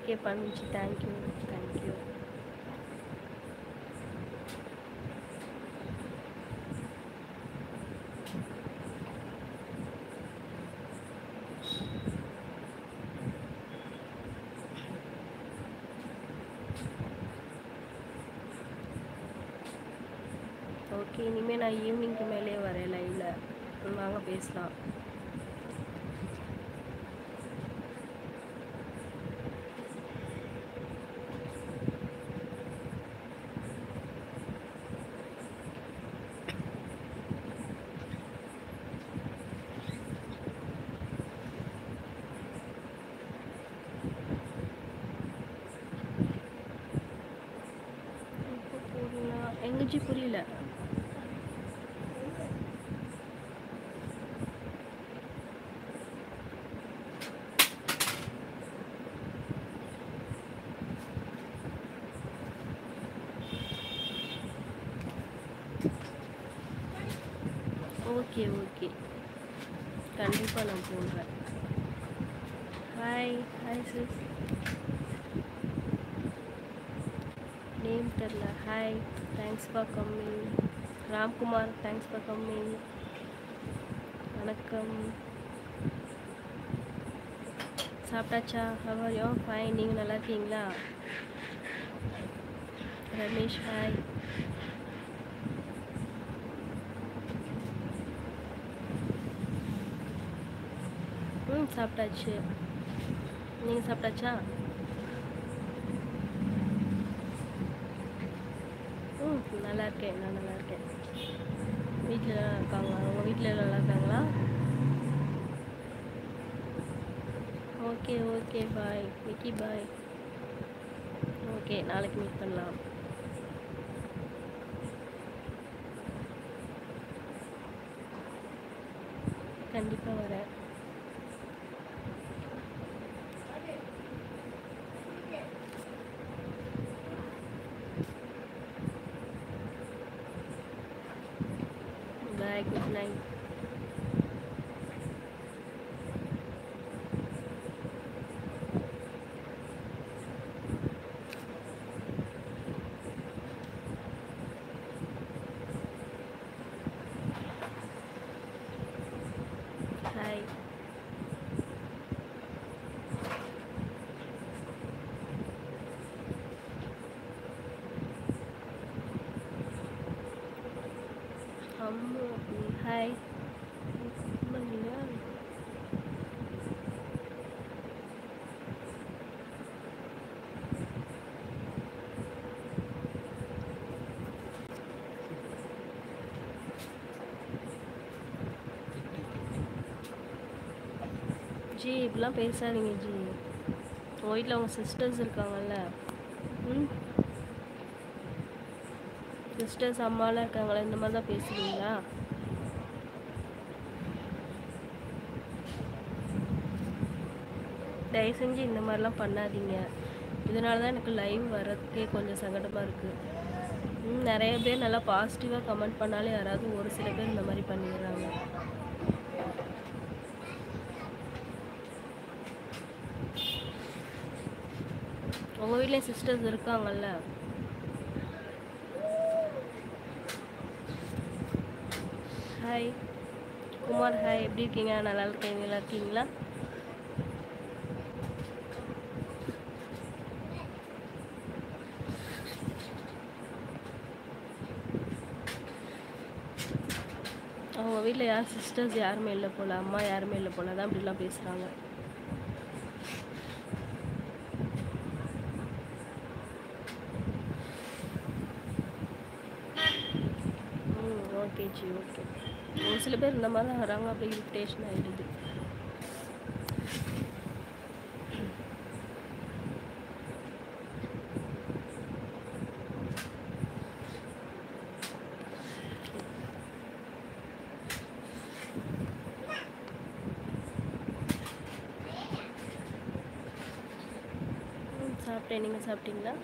Okay punch, thank you thank you. Okay, இனிமேல் நான் ஈவினிங்க்கு மேலே வரேன் லைவில், வாங்க பேசலாம். எங்கச்சி புரியல. ஓகே ஓகே, கண்டிப்பாக நான் போடுறேன். ஹாய் ஹாய் சிஸ், நேம் தெரில. Hi, thanks for coming. Ramkumar, thanks for coming. வணக்கம், சாப்பிட்டாச்சா? How are you? ஃபைன், நீங்கள் நல்லா இருக்கீங்களா? ரமேஷ், ஹாய். சாப்பிட்டாச்சு, நீங்கள் சாப்பிட்டாச்சா? நல்லா இருக்கேன், நான் நல்லா இருக்கேன். வீட்டில் நல்லா இருக்காங்களா? உங்கள் வீட்டில் நல்லா இருக்காங்களா? Okay okay, bye Vicky, bye. Okay, நாளைக்கு மீட் பண்ணலாம். கண்டிப்பாக வரேன். Bye, good night. Hi. Ammu, hi. Ji, இப்படிலாம் பேசாதீங்க ஜி. உங்கள் வீட்டில் உங்கள் சிஸ்டர்ஸ் இருக்காங்கல்ல, சிஸ்டர்ஸ் அம்மாலாம் இருக்காங்களா, இந்த மாதிரி தான் பேசுவீங்களா? தயவு செஞ்சு இந்த மாதிரிலாம் பண்ணாதீங்க. இதனால தான் எனக்கு லைவ் வர்றதுக்கே கொஞ்சம் சங்கடமாக இருக்குது. நிறைய பேர் நல்லா பாசிட்டிவாக கமெண்ட் பண்ணாலே யாராவது ஒரு சில பேர் இந்த மாதிரி பண்ணிடுறாங்க. உங்கள் வீட்லேயும் சிஸ்டர்ஸ் இருக்காங்கல்ல? Hi Kumar, hi. எப்படி இருக்கீங்க? நல்லா இருக்கீங்களா? இருக்கீங்களா? அவங்க வீட்டில் யார் சிஸ்டர்ஸ் யாருமே இல்லை போல், அம்மா யாருமே இல்லை போல், அதான் அப்படிலாம் பேசுகிறாங்க. Okay G, okay. ஒரு சில பேர் இந்த மாதிரி தான் வராங்க, அப்படியே இரிட்டேஷன் ஆகிடுது. சாப்பிட்டேன், நீங்கள் சாப்பிட்டீங்களா?